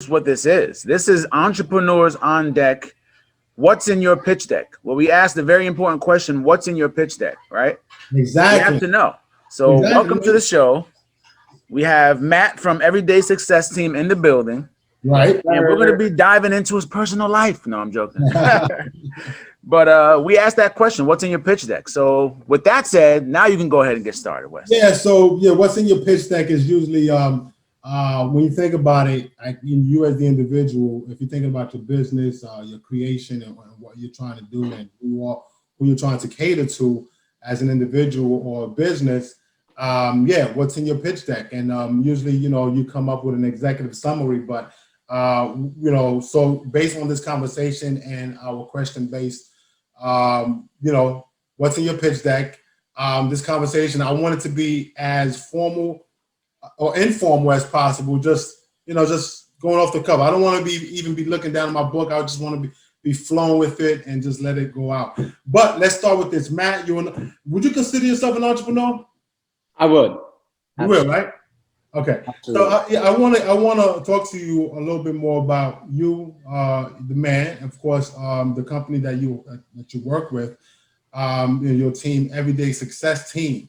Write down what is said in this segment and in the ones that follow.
what this is. This is Entrepreneurs on Deck. What's in your pitch deck? Well, we asked a very important question. What's in your pitch deck, right? We have Exactly. to know. So welcome to the show. We have Matt from Everyday Success Team in the building. Right. And we're going to be diving into his personal life. No, I'm joking. But we asked that question, what's in your pitch deck? So with that said, now you can go ahead and get started, Wes. Yeah. So what's in your pitch deck is usually when you think about it, you as the individual, if you're thinking about your business, your creation, and what you're trying to do, and who you're trying to cater to as an individual or a business, what's in your pitch deck? And usually, you come up with an executive summary, but so based on this conversation and our question based, what's in your pitch deck? This conversation, I want it to be as formal or informal as possible. Just going off the cuff. I don't want to even be looking down at my book. I just want to be flowing with it and just let it go out. But let's start with this, Matt. Would you consider yourself an entrepreneur? I would. You will, right? Okay. Absolutely. So I want to talk to you a little bit more about you, the man, of course, the company that you work with, your team, Everyday Success Team.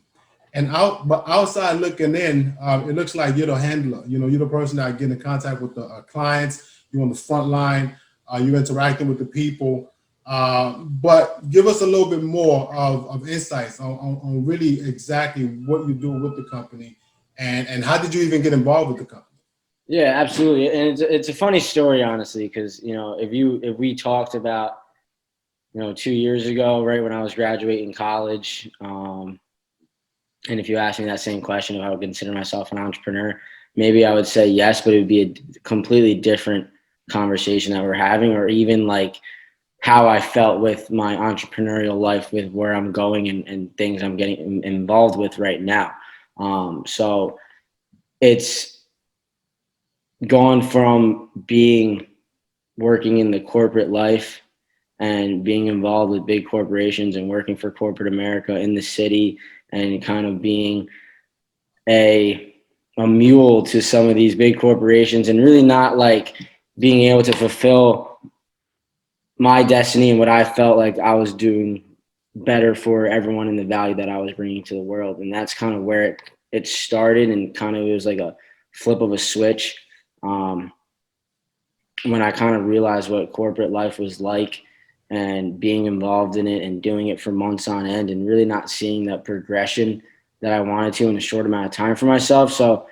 And outside looking in, it looks like you're the handler. You're the person that get in contact with the clients. You're on the front line. You're interacting with the people. But give us a little bit more of insights on really exactly what you do with the company, and how did you even get involved with the company? Yeah, absolutely. And it's a funny story, honestly, because if we talked about 2 years ago, right when I was graduating college, and if you asked me that same question, if I would consider myself an entrepreneur, maybe I would say yes, but it would be a completely different conversation that we're having, or even like how I felt with my entrepreneurial life, with where I'm going and things I'm getting involved with right now. So it's gone from working in the corporate life and being involved with big corporations and working for corporate America in the city, and kind of being a mule to some of these big corporations, and really not like being able to fulfill my destiny and what I felt like I was doing better for everyone and the value that I was bringing to the world. And that's kind of where it started, and kind of it was like a flip of a switch when I kind of realized what corporate life was like, and being involved in it and doing it for months on end, and really not seeing that progression that I wanted to in a short amount of time for myself. So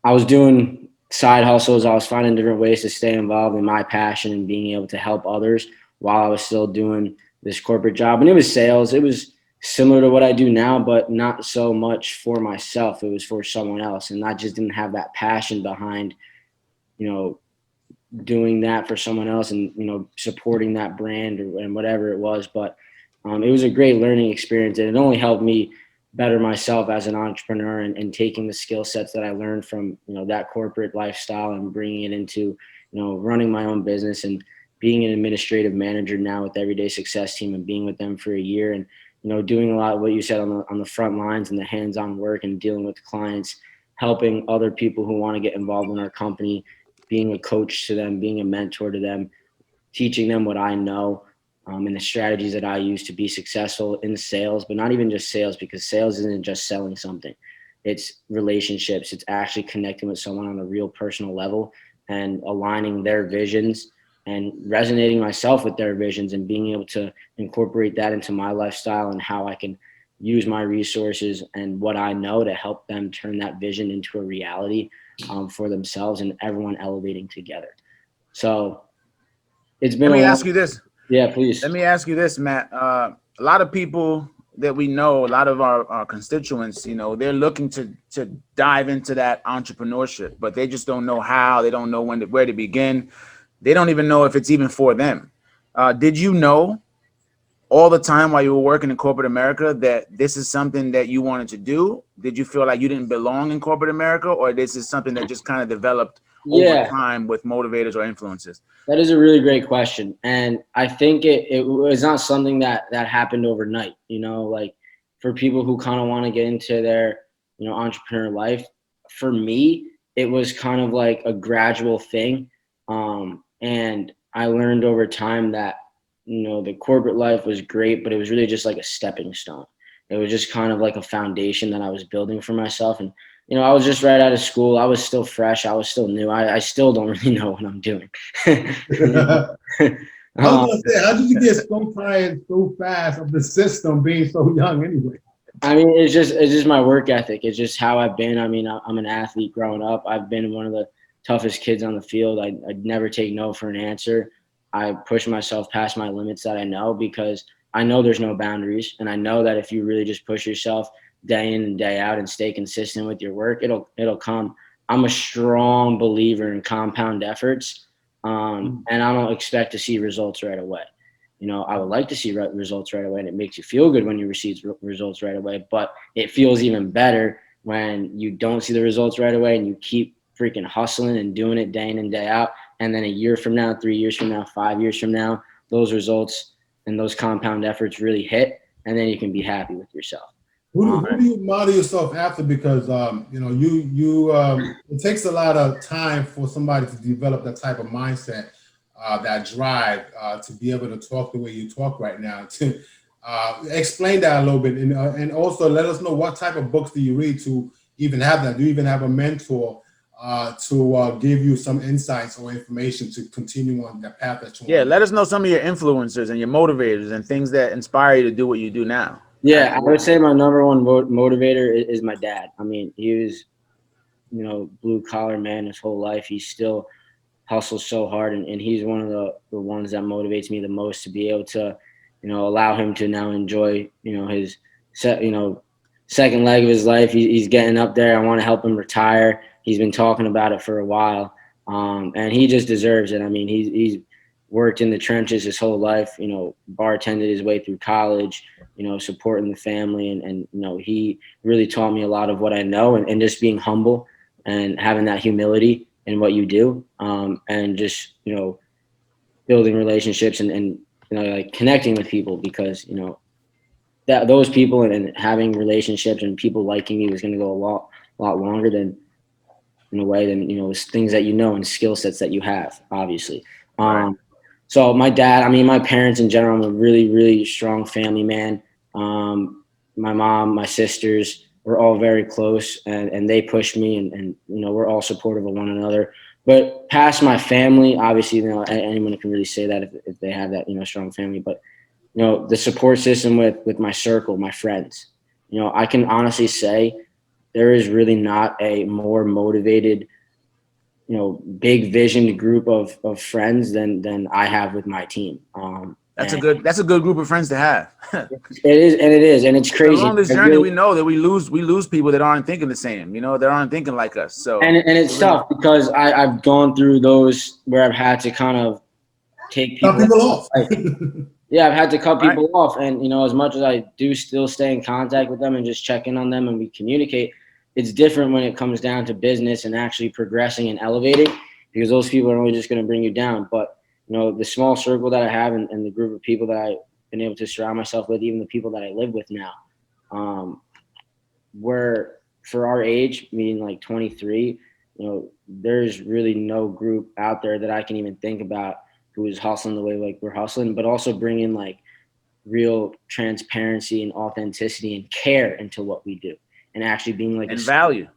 I was doing side hustles. I was finding different ways to stay involved in my passion and being able to help others while I was still doing this corporate job. And it was sales. It was similar to what I do now, but not so much for myself. It was for someone else. And I just didn't have that passion behind, doing that for someone else and, supporting that brand and whatever it was. But it was a great learning experience, and it only helped me better myself as an entrepreneur, and taking the skill sets that I learned from, that corporate lifestyle and bringing it into, running my own business and being an administrative manager now with Everyday Success Team, and being with them for a year, and, doing a lot of what you said on the front lines and the hands-on work and dealing with clients, helping other people who want to get involved in our company, being a coach to them, being a mentor to them, teaching them what I know, and the strategies that I use to be successful in sales, but not even just sales, because sales isn't just selling something. It's relationships. It's actually connecting with someone on a real personal level and aligning their visions and resonating myself with their visions, and being able to incorporate that into my lifestyle and how I can use my resources and what I know to help them turn that vision into a reality for themselves, and everyone elevating together. So it's been Let me ask you this. Yeah, please. Let me ask you this, Matt. A lot of people that we know, a lot of our constituents, they're looking to dive into that entrepreneurship, but they just don't know how. They don't know where to begin. They don't even know if it's even for them. Did you know all the time while you were working in corporate America that this is something that you wanted to do? Did you feel like you didn't belong in corporate America, or this is something that just kind of developed over time with motivators or influences? That is a really great question. And I think it was not something that happened overnight, like for people who kind of want to get into their, entrepreneur life. For me, it was kind of like a gradual thing. And I learned over time that, the corporate life was great, but it was really just like a stepping stone. It was just kind of like a foundation that I was building for myself. And, I was just right out of school. I was still fresh. I was still new. I still don't really know what I'm doing. I was gonna say, how did you get so tired so fast of the system being so young anyway? I mean, it's just my work ethic. It's just how I've been. I mean, I'm an athlete growing up. I've been one of the toughest kids on the field. I'd never take no for an answer. I push myself past my limits that I know, because I know there's no boundaries. And I know that if you really just push yourself day in and day out and stay consistent with your work, it'll come. I'm a strong believer in compound efforts. And I don't expect to see results right away. I would like to see results right away, and it makes you feel good when you receive results right away. But it feels even better when you don't see the results right away and you keep freaking hustling and doing it day in and day out. And then a year from now, 3 years from now, 5 years from now, those results and those compound efforts really hit, and then you can be happy with yourself. Who do you model yourself after? Because it takes a lot of time for somebody to develop that type of mindset, that drive, to be able to talk the way you talk right now. To explain that a little bit, and also let us know what type of books do you read to even have that. Do you even have a mentor to give you some insights or information to continue on that path that you want? Yeah, let us know some of your influencers and your motivators and things that inspire you to do what you do now. Yeah, absolutely. I would say my number one motivator is my dad. I mean, he was, blue collar man his whole life. He still hustles so hard, and he's one of the ones that motivates me the most, to be able to, allow him to now enjoy, his second leg of his life. He's getting up there. I want to help him retire. He's been talking about it for a while, and he just deserves it. I mean, he's worked in the trenches his whole life, bartended his way through college, supporting the family. And he really taught me a lot of what I know, and just being humble and having that humility in what you do, and just, building relationships and like connecting with people, because, that those people and having relationships and people liking you is going to go a lot longer than, in a way, than, things that and skill sets that you have, obviously. Right. So my dad, I mean, my parents in general, I'm a really, really strong family man. My mom, my sisters, we're all very close, and they push me, and we're all supportive of one another. But past my family, obviously, anyone can really say that if they have that, strong family. But, the support system with my circle, my friends, I can honestly say there is really not a more motivated, big visioned group of friends than I have with my team. That's a good group of friends to have. It is, and it's crazy. Along this journey, we know that we lose people that aren't thinking the same, that aren't thinking like us. So and it's tough, because I've gone through those where I've had to kind of take people off. Yeah, I've had to cut people off, and as much as I do still stay in contact with them and just check in on them and we communicate, it's different when it comes down to business and actually progressing and elevating, because those people are only just going to bring you down. But, the small circle that I have and the group of people that I've been able to surround myself with, even the people that I live with now, where for our age, meaning like 23, there's really no group out there that I can even think about who is hustling the way like we're hustling, but also bringing like real transparency and authenticity and care into what we do. And actually being like value,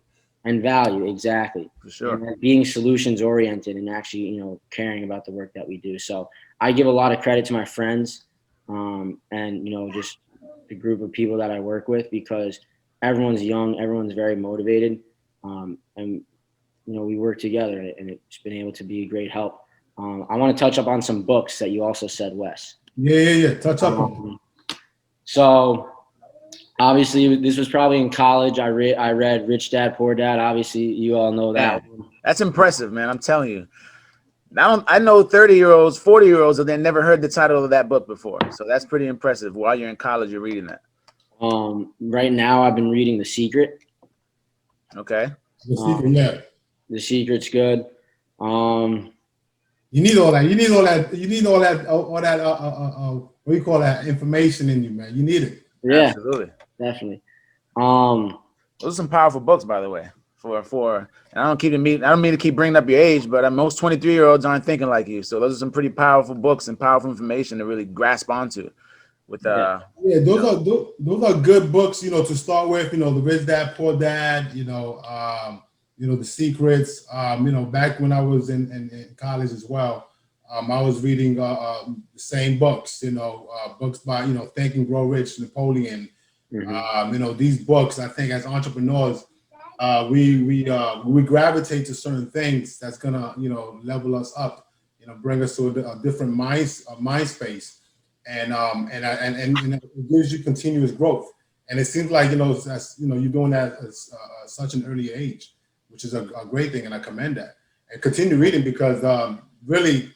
exactly, for sure, and being solutions oriented and actually caring about the work that we do. So I give a lot of credit to my friends, and just the group of people that I work with, because everyone's young, everyone's very motivated, and we work together, and it's been able to be a great help. I want to touch up on some books that you also said, Wes. Yeah. Touch up on. So obviously, this was probably in college. I read Rich Dad Poor Dad. Obviously, you all know that. Man, that's impressive, man. I'm telling you. I know 30-year-olds, 40-year-olds that never heard the title of that book before. So that's pretty impressive. While you're in college, you're reading that. Right now, I've been reading The Secret. Okay. The Secret, yeah. The Secret's good. You need all that. You need all that. What do you call that? Information in you, man. You need it. Yeah, absolutely, definitely. Those are some powerful books, by the way. And I don't mean to keep bringing up your age, but most 23-year-olds aren't thinking like you. So those are some pretty powerful books and powerful information to really grasp onto. With yeah, those are good books, to start with. The Rich Dad Poor Dad. The Secrets. Back when I was in college as well, I was reading the same books. Books by Think and Grow Rich, Napoleon. These books. I think as entrepreneurs, we gravitate to certain things that's gonna level us up. Bring us to a different mind space. And it gives you continuous growth. And it seems like you're doing that at such an early age, which is a great thing, and I commend that. And continue reading because really,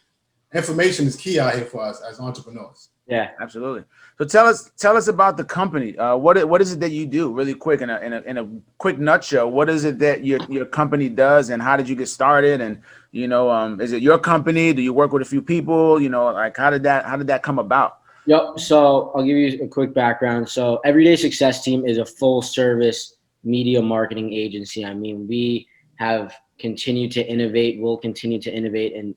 information is key out here for us as entrepreneurs. Yeah, absolutely. So tell us about the company. What is it that you do, really quick, in a quick nutshell? What is it that your company does, and how did you get started? And is it your company? Do you work with a few people? Like how did that come about? Yep. So I'll give you a quick background. So Everyday Success Team is a full service media marketing agency. I mean, we have continued to innovate. We'll continue to innovate and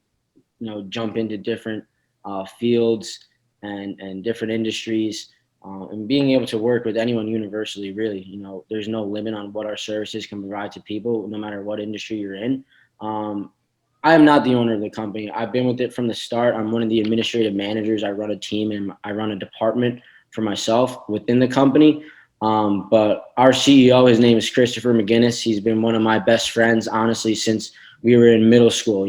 jump into different fields and different industries, and being able to work with anyone universally. Really, there's no limit on what our services can provide to people, no matter what industry you're in. I am not the owner of the company. I've been with it from the start. I'm one of the administrative managers. I run a team and I run a department for myself within the company. But our CEO, his name is Christopher McGinnis. He's been one of my best friends, honestly, since we were in middle school.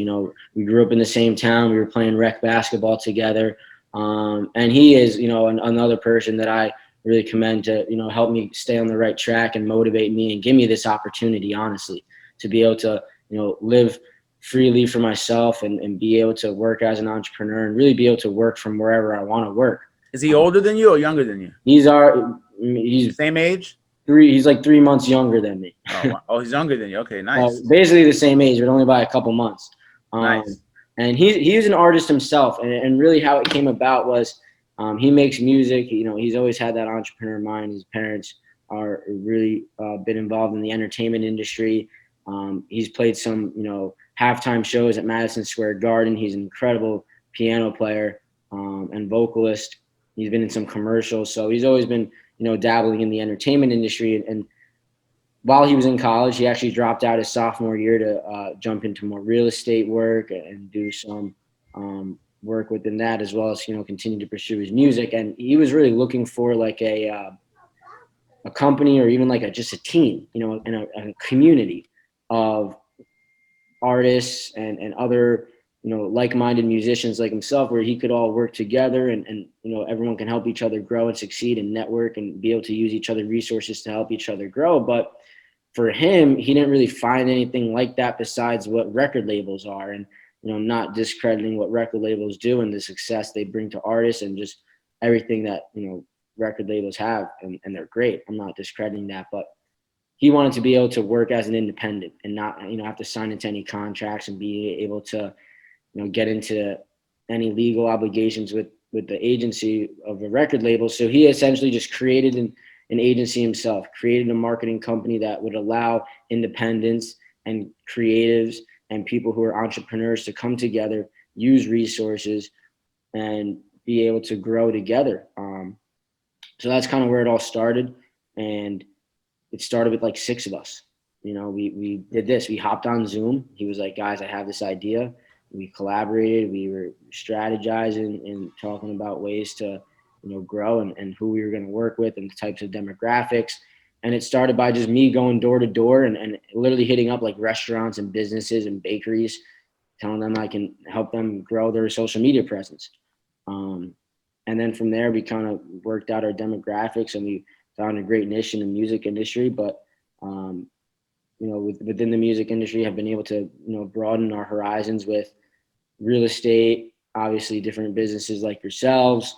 We grew up in the same town. We were playing rec basketball together. And he is, another person that I really commend to, help me stay on the right track and motivate me and give me this opportunity, honestly, to be able to, live freely for myself and be able to work as an entrepreneur and really be able to work from wherever I want to work. Is he older than you or younger than you? He's same age? He's like 3 months younger than me. Oh, wow. Oh, he's younger than you. Okay, nice. Basically the same age, but only by a couple months. Nice. And he's an artist himself, and really how it came about was he makes music. He's always had that entrepreneur mind. His parents are really been involved in the entertainment industry. He's played some halftime shows at Madison Square Garden. He's an incredible piano player and vocalist. He's been in some commercials, so he's always been dabbling in the entertainment industry. And while he was in college, he actually dropped out his sophomore year to jump into more real estate work and do some work within that, as well as continue to pursue his music. And he was really looking for like a company, or even like just a team, in a community of artists and other like-minded musicians like himself, where he could all work together and everyone can help each other grow and succeed and network and be able to use each other's resources to help each other grow. But for him, he didn't really find anything like that besides what record labels are, and not discrediting what record labels do and the success they bring to artists and just everything that record labels have, and they're great. I'm not discrediting that, but he wanted to be able to work as an independent and not have to sign into any contracts and be able to get into any legal obligations with the agency of a record label. So he essentially just created an agency himself, created a marketing company that would allow independents and creatives and people who are entrepreneurs to come together, use resources, and be able to grow together. So that's kind of where it all started. And it started with like 6 of us. We did this. We hopped on Zoom. He was like, guys, I have this idea. We collaborated. We were strategizing and talking about ways to, grow and who we were going to work with and the types of demographics. And it started by just me going door to door and literally hitting up like restaurants and businesses and bakeries, telling them I can help them grow their social media presence. And then from there, we kind of worked out our demographics and we found a great niche in the music industry. But, within the music industry, have been able to, broaden our horizons with real estate, obviously different businesses like yourselves,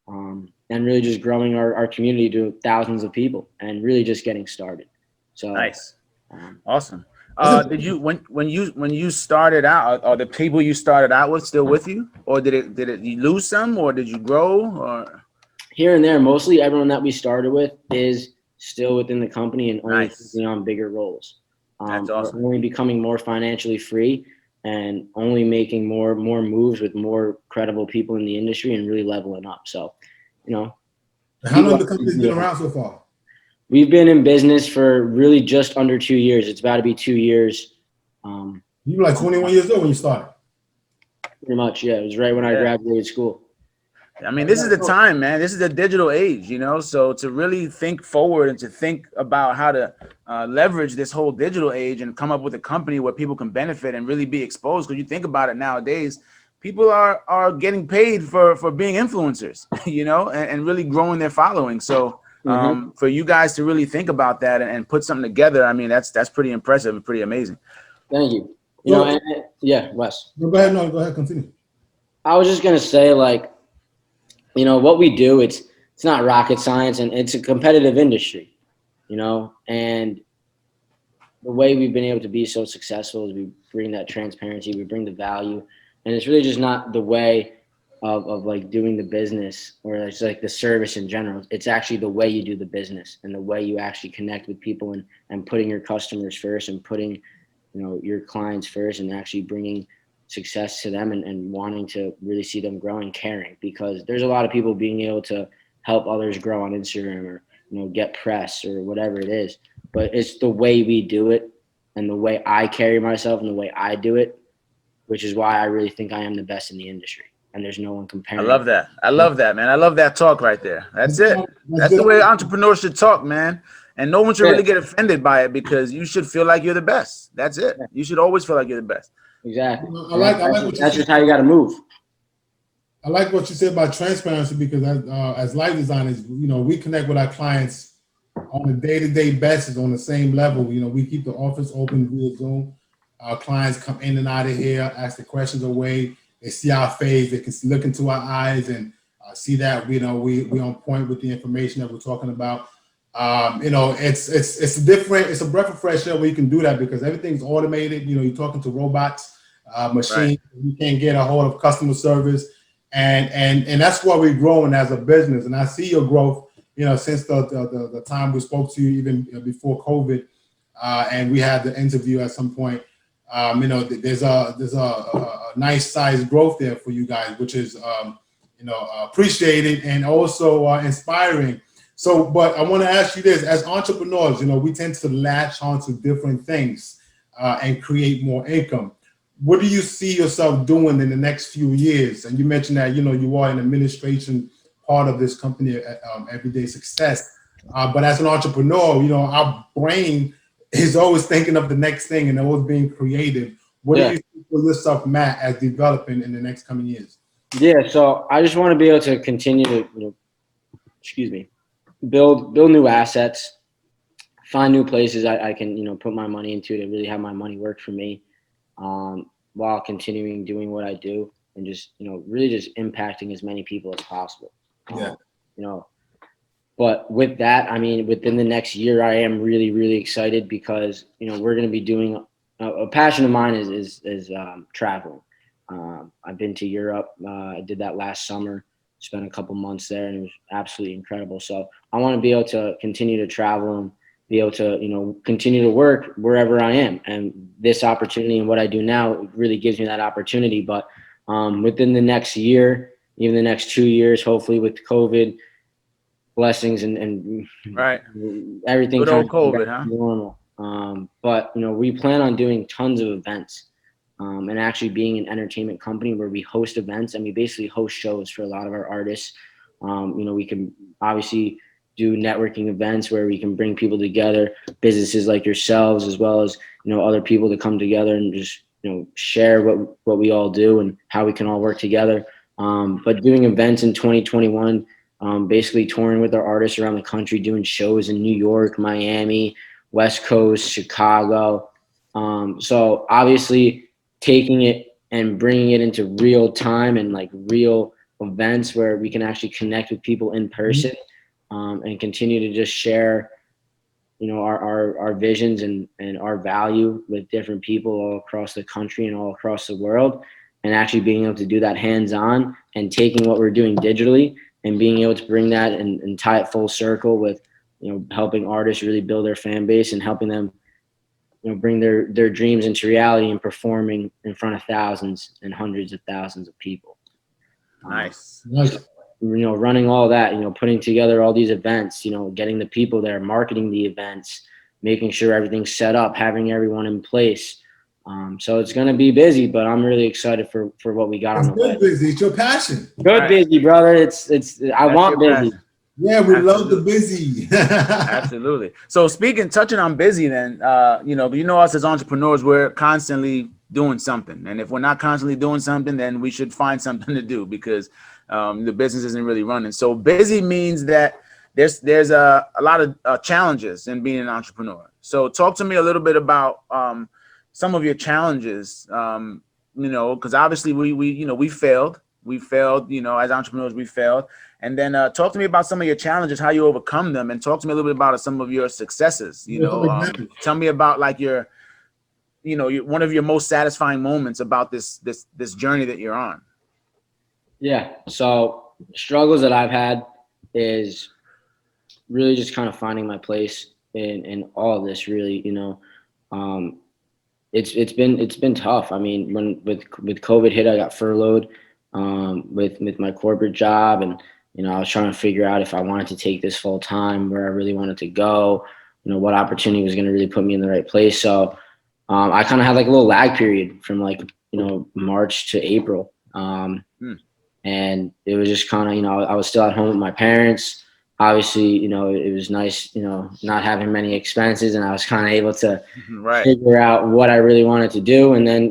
and really just growing our community to thousands of people and really just getting started. So nice. Awesome. Did you when you started out, are the people you started out with still with you, or did you lose some, or did you grow? Or here and there, mostly everyone that we started with is still within the company and only taking on bigger roles. That's awesome. We're only becoming more financially free and only making more moves with more credible people in the industry and really leveling up. So, How long the company's been around so far? We've been in business for really just under 2 years. It's about to be 2 years. You were like 21 years old when you started. Pretty much, yeah. It was right when I graduated school. I mean, this is the time, man. This is the digital age, so to really think forward and to think about how to leverage this whole digital age and come up with a company where people can benefit and really be exposed. Because you think about it nowadays, people are getting paid for being influencers, and really growing their following. So for you guys to really think about that and put something together, I mean, that's pretty impressive and pretty amazing. Thank you. Yeah, Wes. Go ahead. No, go ahead. Continue. I was just going to say, what we do, it's not rocket science, and it's a competitive industry, and the way we've been able to be so successful is we bring that transparency, we bring the value, and it's really just not the way of like doing the business or it's like the service in general. It's actually the way you do the business and the way you actually connect with people and putting your customers first and putting, your clients first and actually bringing success to them and wanting to really see them grow and caring, because there's a lot of people being able to help others grow on Instagram or, get press or whatever it is. But it's the way we do it and the way I carry myself and the way I do it, which is why I really think I am the best in the industry. And there's no one comparing. I love that. I love that, man. I love that talk right there. That's it. That's the way entrepreneurs should talk, man. And no one should really get offended by it, because you should feel like you're the best. That's it. You should always feel like you're the best. Exactly. I like what that's just how you got to move. I like what you said about transparency, because as life designers, we connect with our clients on a day-to-day basis on the same level. We keep the office open via Zoom. Our clients come in and out of here, ask the questions away. They see our face. They can look into our eyes and see that we on point with the information that we're talking about. It's different. It's a breath of fresh air where you can do that, because everything's automated. You're talking to robots, machines. Right. You can't get a hold of customer service, and that's why we're growing as a business. And I see your growth, since the time we spoke to you, even before COVID, and we had the interview at some point. There's a nice size growth there for you guys, which is appreciated and also inspiring. So, but I want to ask you this: as entrepreneurs, we tend to latch onto different things and create more income. What do you see yourself doing in the next few years? And you mentioned that you are an administration part of this company, Everyday Success. But as an entrepreneur, our brain is always thinking of the next thing and always being creative. What do you see for yourself, Matt, as developing in the next coming years? Yeah, so I just want to be able to continue to, build new assets, find new places I can, put my money into to really have my money work for me, while continuing doing what I do and just, really just impacting as many people as possible. But with that, I mean, within the next year, I am really, really excited because, we're going to be doing a passion of mine is traveling. I've been to Europe. I did that last summer, spent a couple months there, and it was absolutely incredible. So I want to be able to continue to travel and be able to, continue to work wherever I am. And this opportunity and what I do now really gives me that opportunity. But within the next year, even the next 2 years, hopefully with COVID, blessings and right, everything good old COVID, huh? Normal. But we plan on doing tons of events, and actually being an entertainment company where we host events and we basically host shows for a lot of our artists. We can obviously do networking events where we can bring people together, businesses like yourselves, as well as other people to come together and just share what we all do and how we can all work together. But doing events in 2021. Basically touring with our artists around the country, doing shows in New York, Miami, West Coast, Chicago. So obviously taking it and bringing it into real time and like real events where we can actually connect with people in person, and continue to just share, our visions and our value with different people all across the country and all across the world, and actually being able to do that hands-on and taking what we're doing digitally and being able to bring that and tie it full circle with, helping artists really build their fan base and helping them, bring their dreams into reality and performing in front of thousands and hundreds of thousands of people. Nice. Running all that, putting together all these events, getting the people there, marketing the events, making sure everything's set up, having everyone in place. So it's going to be busy, but I'm really excited for what we got on the way. Busy. It's your passion. Good busy, brother. I want busy. Passion. Yeah, we love the busy. Absolutely. So touching on busy, then you know us as entrepreneurs, we're constantly doing something, and if we're not constantly doing something, then we should find something to do because the business isn't really running. So busy means that there's a lot of challenges in being an entrepreneur. So talk to me a little bit about some of your challenges. Because obviously we failed. As entrepreneurs, we failed. And then talk to me about some of your challenges, how you overcome them, and talk to me a little bit about some of your successes. Tell me about like one of your most satisfying moments about this journey that you're on. Yeah. So struggles that I've had is really just kind of finding my place in all of this. Really, it's been tough. I mean, when with COVID hit, I got furloughed with my corporate job, and I was trying to figure out if I wanted to take this full time, where I really wanted to go, what opportunity was going to really put me in the right place. So I kind of had like a little lag period from like March to April, and it was just kind of I was still at home with my parents. Obviously, it was nice, not having many expenses, and I was kind of able to figure out what I really wanted to do. And then,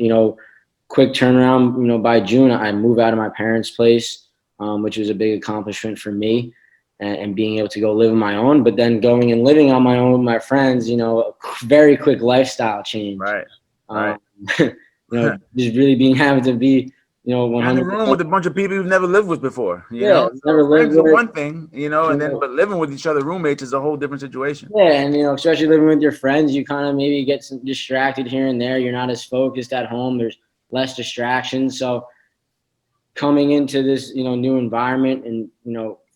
quick turnaround, by June, I moved out of my parents' place, which was a big accomplishment for me, and being able to go live on my own. But then going and living on my own with my friends, a very quick lifestyle change. Right. Just really being having to be, 100%. In a room with a bunch of people you've never lived with before. Never lived friends with. are one thing, and then but living with each other, roommates, is a whole different situation. Yeah, and especially living with your friends, you kind of maybe get some distracted here and there. You're not as focused at home. There's less distractions. So coming into this, new environment and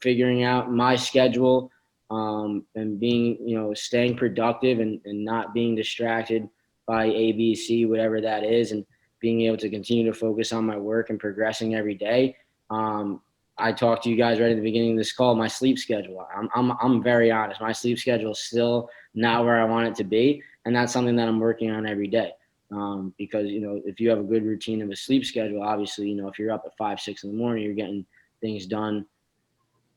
figuring out my schedule, and being, staying productive and not being distracted by A, B, C, whatever that is, and being able to continue to focus on my work and progressing every day. I talked to you guys right at the beginning of this call, my sleep schedule. I'm very honest. My sleep schedule is still not where I want it to be. And that's something that I'm working on every day. Because, if you have a good routine of a sleep schedule, obviously, if you're up at 5, 6 in the morning, you're getting things done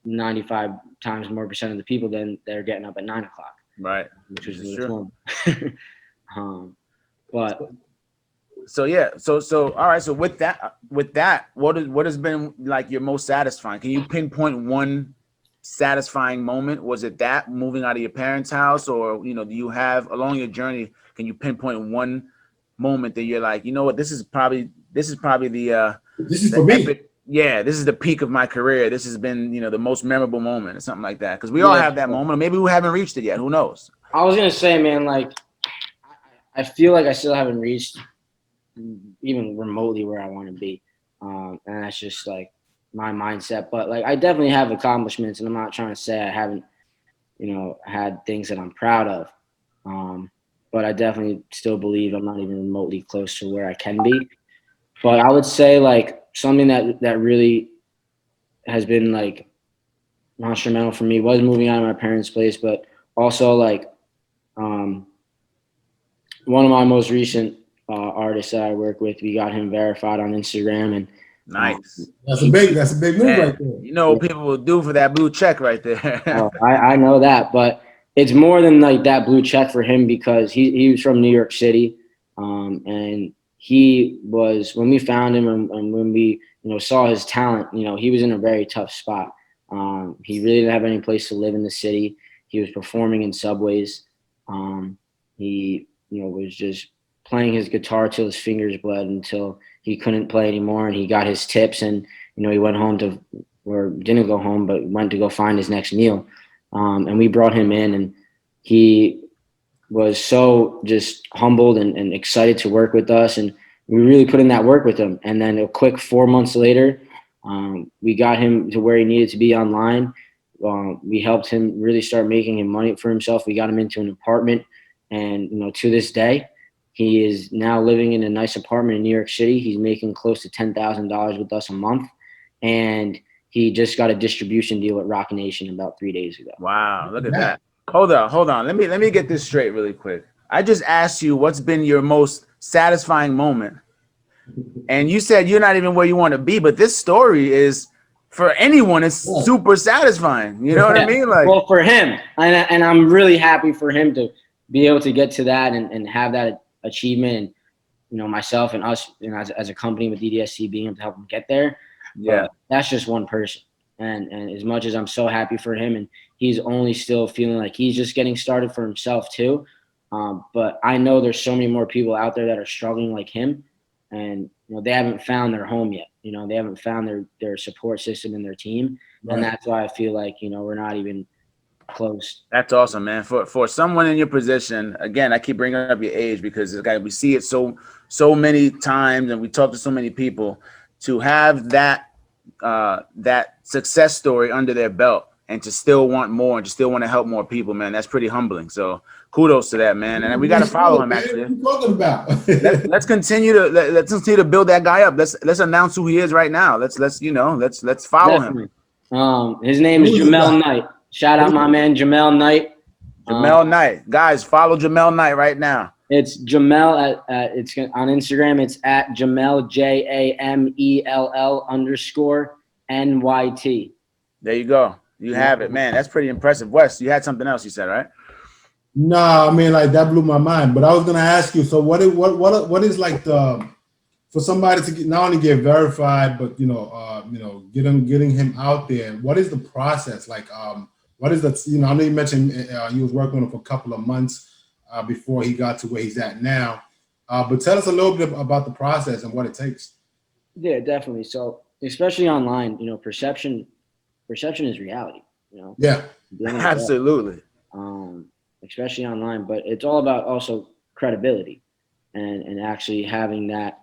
95 times more % of the people than they're getting up at 9 o'clock. Right. Which is true. So yeah, so all right. So with that, what has been like your most satisfying? Can you pinpoint one satisfying moment? Was it that moving out of your parents' house, or do you have along your journey? Can you pinpoint one moment that you're like, what, this is probably the this is for me. Epic, yeah, this is the peak of my career. This has been the most memorable moment or something like that. Because we all have that moment, or maybe we haven't reached it yet. Who knows? I was gonna say, man, like I feel like I still haven't reached even remotely where I want to be, and that's just like my mindset. But like I definitely have accomplishments, and I'm not trying to say I haven't had things that I'm proud of, but I definitely still believe I'm not even remotely close to where I can be. But I would say like something that really has been like instrumental for me was moving out of my parents' place, but also like one of my most recent artists that I work with, we got him verified on Instagram, and nice. That's a big move right there. What people will do for that blue check right there. I know that, but it's more than like that blue check for him, because he was from New York City, and he was, when we found him and when we saw his talent, he was in a very tough spot. He really didn't have any place to live in the city. He was performing in subways. He was just playing his guitar till his fingers bled, until he couldn't play anymore, and he got his tips, and he went home or didn't go home, but went to go find his next meal. And we brought him in, and he was so just humbled and excited to work with us, and we really put in that work with him. And then a quick 4 months later, we got him to where he needed to be online. We helped him really start making him money for himself. We got him into an apartment, and to this day, He is now living in a nice apartment in New York City. He's making close to $10,000 with us a month, and he just got a distribution deal at Rock Nation about 3 days ago. Wow, look at that. Hold on. Let me get this straight really quick. I just asked you what's been your most satisfying moment, and you said you're not even where you want to be. But this story is, for anyone, it's super satisfying. You know what I mean? Like, well, for him, and I'm really happy for him to be able to get to that and have that achievement, and you know, myself and us, you know, as a company with DDSC being able to help him get there. yeah, but that's just one person. And as much as I'm so happy for him, and he's only still feeling like he's just getting started for himself too. But I know there's so many more people out there that are struggling like him, and you know, they haven't found their home yet. You know, they haven't found their support system and their team, Right. and that's why I feel like, you know, we're not even close. that's awesome, man. For someone in your position, again, I keep bringing up your age because we see it so many times, and we talk to so many people. To have that that success story under their belt, and to still want more, and to still want to help more people, man, that's pretty humbling. So kudos to that, man. And we got to follow him, actually. What are you talking about? let's continue to build that guy up. Let's announce who he is right now. Let's follow Definitely. him. His name is Jamel Knight. Shout out my man Jamel Knight. Jamel Knight, guys, follow Jamel Knight right now. It's Jamel it's on Instagram. It's at Jamel JAMELL_NYT. There you go. You have it, man. That's pretty impressive. Wes, you had something else you said, right? No, I mean, like, that blew my mind. But I was gonna ask you. So what is like the, for somebody to not only get verified, but getting him out there? What is the process like? What is the, I know you mentioned he was working on it for a couple of months before he got to where he's at now. But tell us a little bit about the process and what it takes. Yeah, definitely. So especially online, you know, perception is reality. You know. Yeah, absolutely. Especially online, but it's all about also credibility and actually having that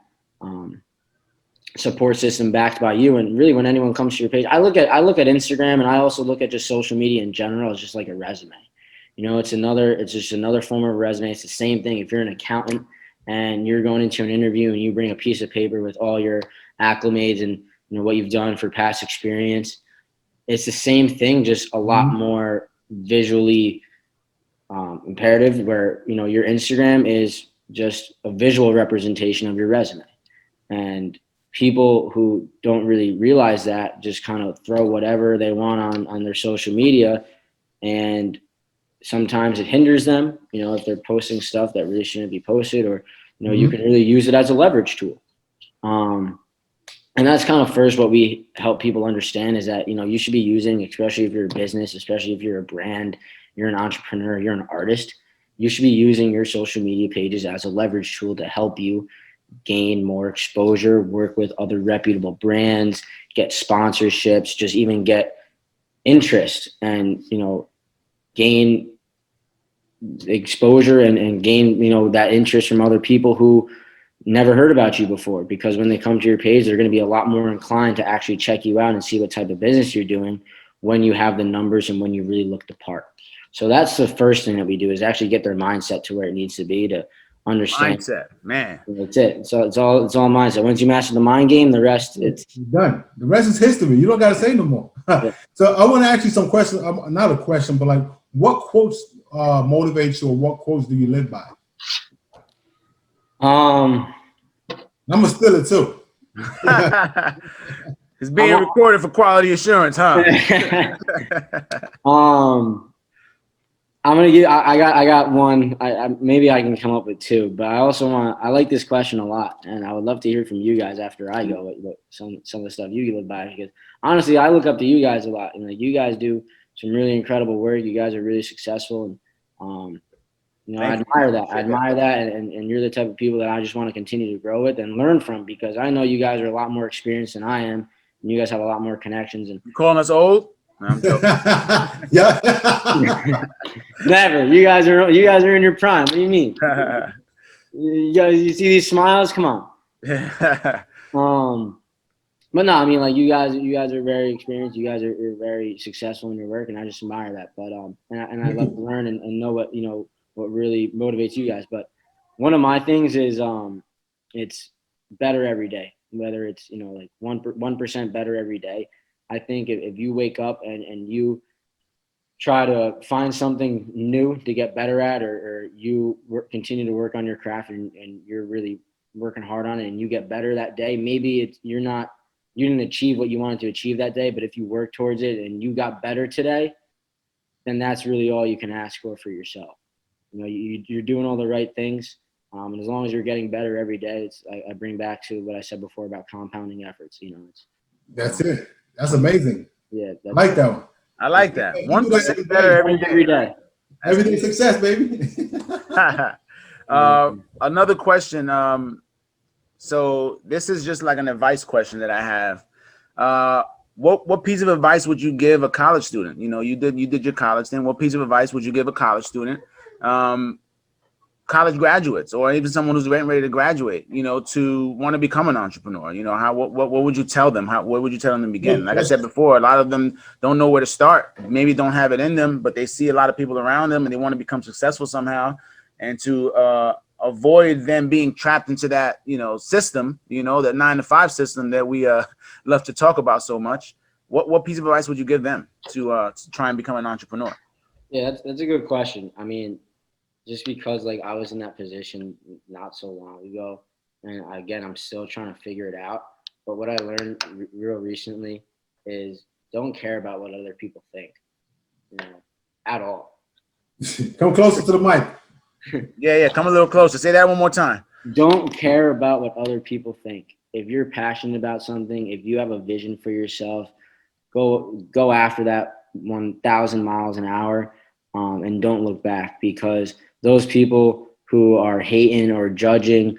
support system backed by you. And really, when anyone comes to your page, I look at Instagram, and I also look at just social media in general as just like a resume. You know, it's just another form of resume. It's the same thing. If you're an accountant and you're going into an interview and you bring a piece of paper with all your acclimates and, you know, what you've done for past experience, it's the same thing, just a lot more visually imperative, where, you know, your Instagram is just a visual representation of your resume. And people who don't really realize that just kind of throw whatever they want on their social media, and sometimes it hinders them, you know, if they're posting stuff that really shouldn't be posted, or, you know, you can really use it as a leverage tool. And that's kind of first what we help people understand, is that, you know, you should be using, especially if you're a business, especially if you're a brand, you're an entrepreneur, you're an artist, you should be using your social media pages as a leverage tool to help you gain more exposure, work with other reputable brands, get sponsorships, just even get interest, and, you know, gain exposure and gain, you know, that interest from other people who never heard about you before, because when they come to your page, they're going to be a lot more inclined to actually check you out and see what type of business you're doing when you have the numbers and when you really look the part. So that's the first thing that we do, is actually get their mindset to where it needs to be, to understand. Mindset, man. That's it. So it's all mindset. Once you master the mind game, the rest, it's done. The rest is history. You don't got to say no more. Yeah. So I want to ask you some questions. Not a question, but like, what quotes motivate you, or what quotes do you live by? I'm gonna steal it too. It's being recorded for quality assurance, huh? I'm gonna give. I got one. Maybe I can come up with two, but I like this question a lot, and I would love to hear from you guys after I go. What some of the stuff you live by, because honestly, I look up to you guys a lot, and like, you guys do some really incredible work. You guys are really successful, and you know, I admire that. I admire that, and you're the type of people that I just want to continue to grow with and learn from, because I know you guys are a lot more experienced than I am, and you guys have a lot more connections. And you calling us old? No, I'm joking. Yeah. Never. You guys are in your prime. What do you mean? You see these smiles? Come on. But no, I mean, like, you guys are very experienced. You guys are very successful in your work, and I just admire that. But and I love to learn and know what really motivates you guys. But one of my things is it's better every day, whether it's, like 1% better every day. I think if you wake up and you try to find something new to get better at, or you continue to work on your craft and you're really working hard on it and you get better that day, maybe you didn't achieve what you wanted to achieve that day, but if you work towards it and you got better today, then that's really all you can ask for yourself. You're doing all the right things. And as long as you're getting better every day, I bring back to what I said before about compounding efforts. That's it. That's amazing. Yeah. I like that one. I like that. You do that 1% better every day. Everyday success, baby. Another question. So this is just like an advice question that I have. What piece of advice would you give a college student? You did your college thing. What piece of advice would you give a college student, college graduates, or even someone who's ready to graduate, to want to become an entrepreneur? What would you tell them? What would you tell them to begin? Like I said before, a lot of them don't know where to start, maybe don't have it in them, but they see a lot of people around them and they want to become successful somehow. And to avoid them being trapped into that, system, that 9-to-5 system that we love to talk about so much. What piece of advice would you give them to try and become an entrepreneur? Yeah, that's a good question. I mean, just because I was in that position not so long ago, and again, I'm still trying to figure it out. But what I learned real recently is don't care about what other people think, at all. Come closer to the mic. Yeah, come a little closer. Say that one more time. Don't care about what other people think. If you're passionate about something, if you have a vision for yourself, go after that 1,000 miles an hour, and don't look back, because those people who are hating or judging,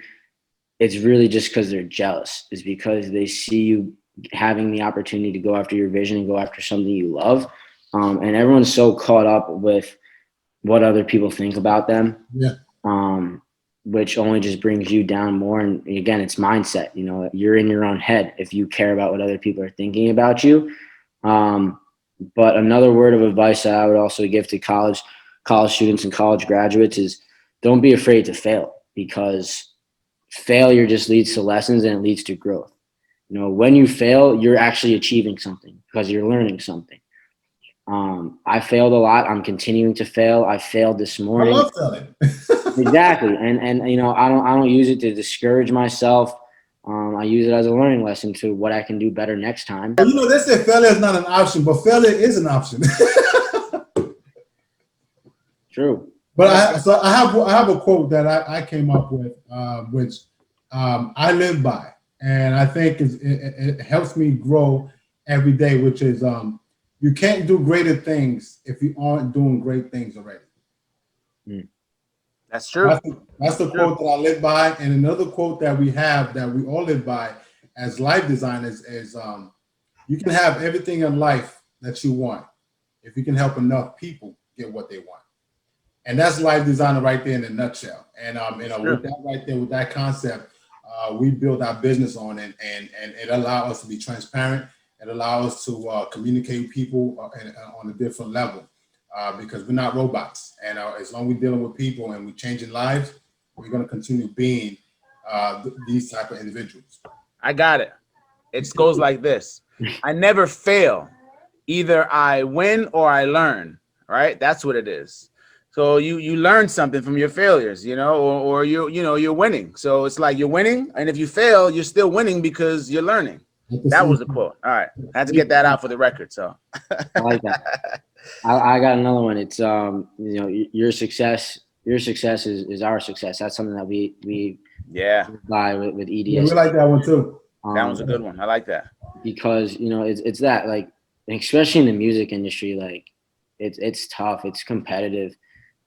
it's really just because they're jealous. It's because they see you having the opportunity to go after your vision and go after something you love. And everyone's so caught up with what other people think about them, which only just brings you down more. And again, it's mindset. You're in your own head if you care about what other people are thinking about you. But another word of advice that I would also give to college students and college graduates is don't be afraid to fail, because failure just leads to lessons and it leads to growth. When you fail, you're actually achieving something because you're learning something. I failed a lot. I'm continuing to fail. I failed this morning. I love failing. Exactly. And I don't use it to discourage myself. I use it as a learning lesson to what I can do better next time. They say failure is not an option, but failure is an option. True. But I have a quote that I came up with, which I live by, and I think it helps me grow every day, which is you can't do greater things if you aren't doing great things already. That's true. That's the quote that I live by. And another quote that we have that we all live by as life designers is you can have everything in life that you want if you can help enough people get what they want. And that's life designer right there in a nutshell. And with that right there, with that concept, we build our business on it, and it allows us to be transparent. It allows us to communicate with people on a different level. Because we're not robots, and as long as we're dealing with people and we're changing lives, we're going to continue being these type of individuals. I got it. It goes like this: I never fail. Either I win or I learn. Right? That's what it is. So you learn something from your failures, or you're winning. So it's like you're winning, and if you fail, you're still winning because you're learning. That was the quote. All right, I had to get that out for the record. So I like that. I got another one. It's your success is our success. That's something that we buy with EDS. Yeah, we like that one too. That was a good one. I like that, because it's that, especially in the music industry, it's tough, it's competitive,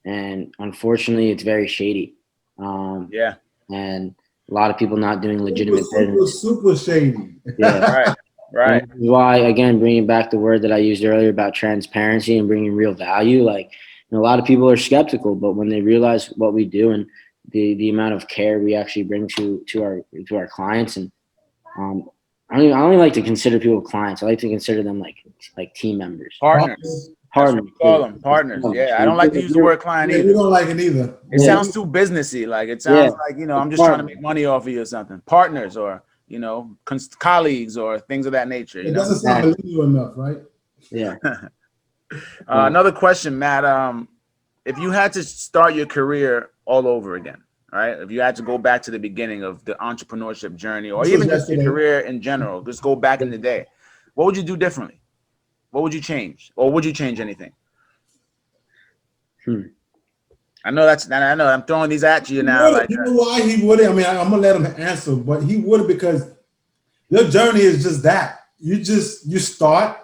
and unfortunately it's very shady. And a lot of people not doing legitimate business. Super shady. Yeah. Right. That's why, again, bringing back the word that I used earlier about transparency and bringing real value, a lot of people are skeptical, but when they realize what we do and the amount of care we actually bring to our clients, and I don't like to consider people clients. I like to consider them like team members, partners. Partners. Call them partners. Yeah, I don't like to use the word client Yeah, either. we don't like it either. It sounds too businessy. Like it sounds like, you know, I'm just trying to make money off of you or something. Partners or, you know, colleagues or things of that nature. You It know? doesn't sound millennial enough, right? Yeah. Another question, Matt. If you had to start your career all over again, all right? If you had to go back to the beginning of the entrepreneurship journey, or even just your career in general, just go back in the day, what would you do differently? What would you change, or would you change anything? I know I'm throwing these at you now. Like, you know why he wouldn't? I mean, I'm gonna let him answer, but he would because your journey is just that. You start,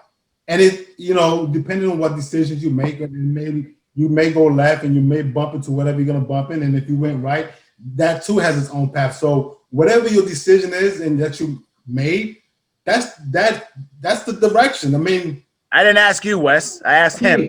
and it, you know, depending on what decisions you make, and maybe you may go left and you may bump into whatever you're gonna bump in, and if you went right, that too has its own path. So whatever your decision is and that you made, that's the direction. I mean, I didn't ask you, Wes. I asked him.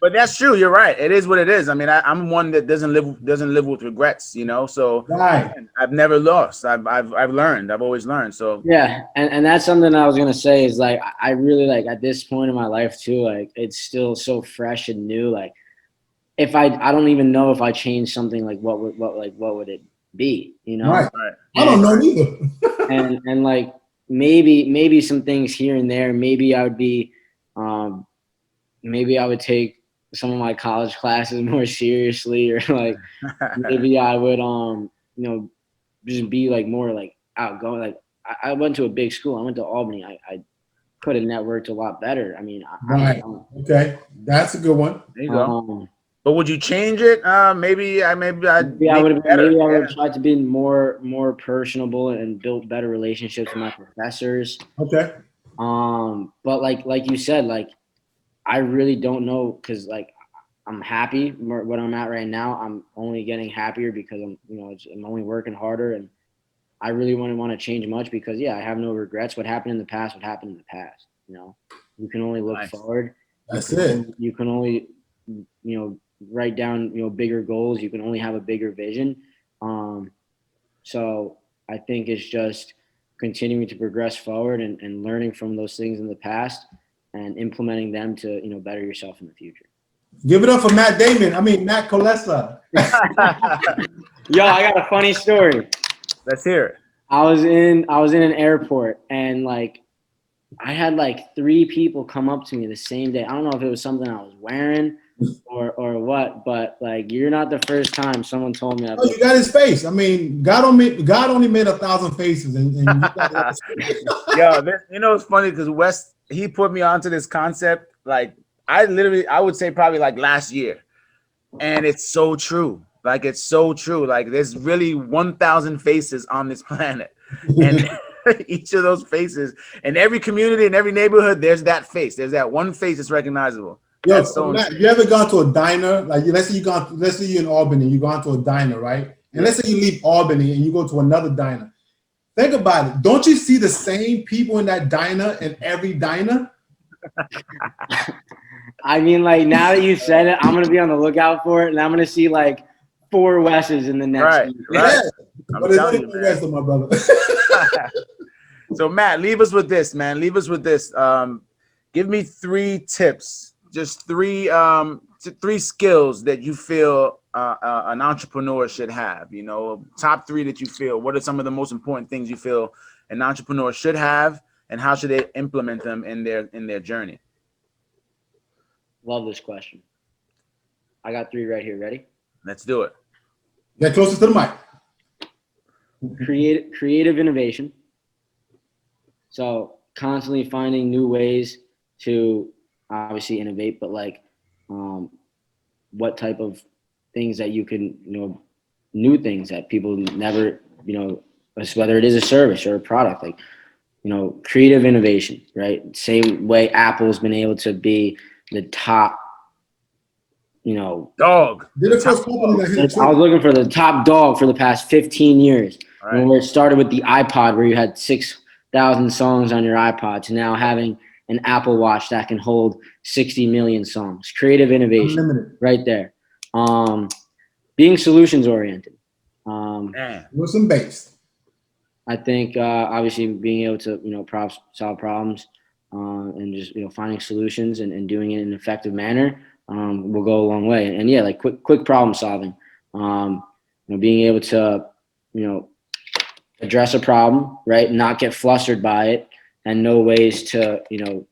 But that's true. You're right. It is what it is. I mean, I'm one that doesn't live with regrets. You know, so again, I've never lost. I've learned. I've always learned. So yeah, and that's something I was gonna say is like I really like at this point in my life too. Like it's still so fresh and new. Like if I don't even know if I change something, like what would it be? You know, right? I don't know either. and like maybe some things here and there. Maybe I would be. Maybe I would take some of my college classes more seriously, or like maybe I would you know, just be like more like outgoing. Like I went to a big school. I went to Albany. I could have networked a lot better. I mean, okay, that's a good one. There you go. But would you change it? Maybe I would have tried to be more personable and build better relationships with my professors. Okay. But like you said, like I really don't know, because like I'm happy what I'm at right now. I'm only getting happier because I'm only working harder, and I really wouldn't want to change much because I have no regrets. What happened in the past, what happened in the past. You know, you can only look forward. That's it. You can only write down bigger goals. You can only have a bigger vision. So I think it's just continuing to progress forward and learning from those things in the past and implementing them to better yourself in the future. Give it up for Matt Kolesar. Yo, I got a funny story. Let's hear it. I was in an airport, and like I had like 3 people come up to me the same day. I don't know if it was something I was wearing or what, but like you're not the first time someone told me that. Oh, you got his face. I mean, God only made 1,000 faces, and you got his face. Yo, it's funny because Wes, he put me onto this concept like I would say probably like last year, and it's so true. Like it's so true. Like there's really 1,000 faces on this planet, and each of those faces in every community, in every neighborhood, there's that face. There's that one face that's recognizable. Yo, so Matt, you ever gone to a diner? Like let's say you're in Albany, you gone to a diner, right? And let's say you leave Albany and you go to another diner. Think about it. Don't you see the same people in that diner in every diner? I mean, like now that you said it, I'm gonna be on the lookout for it, and I'm gonna see like 4 Wes's in the next week. Right. Yeah. But it's only the rest of my brother. So Matt, leave us with this, man. Leave us with this. Give me 3 tips, just 3 skills that you feel an entrepreneur should have. Top 3 that you feel. What are some of the most important things you feel an entrepreneur should have, and how should they implement them in their journey? Love this question. I got 3 right here. Ready? Let's do it. Get closer to the mic. Creative innovation. So constantly finding new ways to obviously innovate, but like what type of things that you can, new things that people never, whether it is a service or a product, like, creative innovation, right? Same way Apple's been able to be the top, dog. I was looking for the top dog for the past 15 years. Right. Where it started with the iPod, where you had 6,000 songs on your iPod, to now having an Apple Watch that can hold 60 million songs. Creative innovation. Unlimited. Right there. Being solutions oriented. With some base. I think obviously being able to solve problems. and just, finding solutions and doing it in an effective manner will go a long way. And yeah, like quick problem solving, being able to, address a problem, right? Not get flustered by it and know ways to,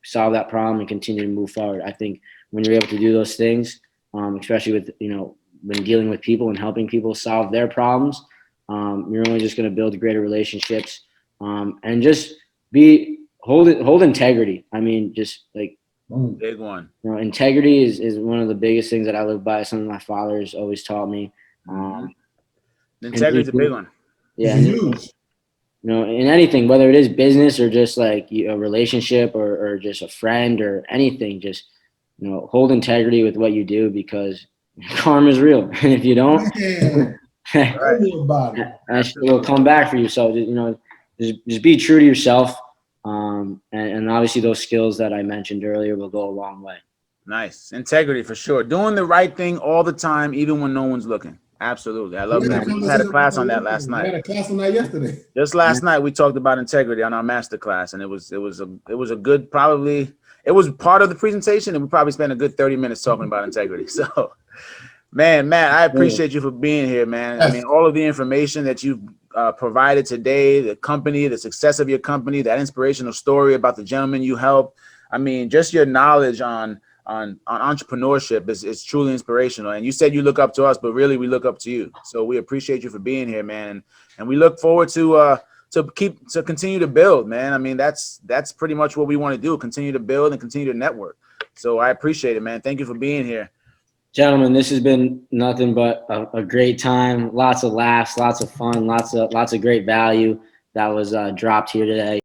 solve that problem and continue to move forward. I think when you're able to do those things, especially with, when dealing with people and helping people solve their problems, you're only just going to build greater relationships, and just hold integrity. I mean, just like, big one. Integrity is one of the biggest things that I live by. Something my father's always taught me. Integrity is a big one. Yeah, huge. In anything, whether it is business or just like a relationship or just a friend or anything, just hold integrity with what you do, because karma is real, and if you don't, that will come back for you. So just be true to yourself, and obviously those skills that I mentioned earlier will go a long way. Nice. Integrity for sure. Doing the right thing all the time, even when no one's looking. Absolutely. I love that. We had a class on that last night. We had a class on that yesterday. Just last night we talked about integrity on our master class, and it was a good, probably it was part of the presentation, and we probably spent a good 30 minutes talking about integrity. So, man, Matt, I appreciate you for being here, man. I mean, all of the information that you've provided today, the company, the success of your company, that inspirational story about the gentleman you helped. I mean, just your knowledge on entrepreneurship is truly inspirational. And you said you look up to us, but really we look up to you. So we appreciate you for being here, man. And we look forward to continue to build, man. I mean, that's pretty much what we want to do. Continue to build and continue to network. So I appreciate it, man. Thank you for being here. Gentlemen, this has been nothing but a great time. Lots of laughs, lots of fun, lots of great value that was dropped here today.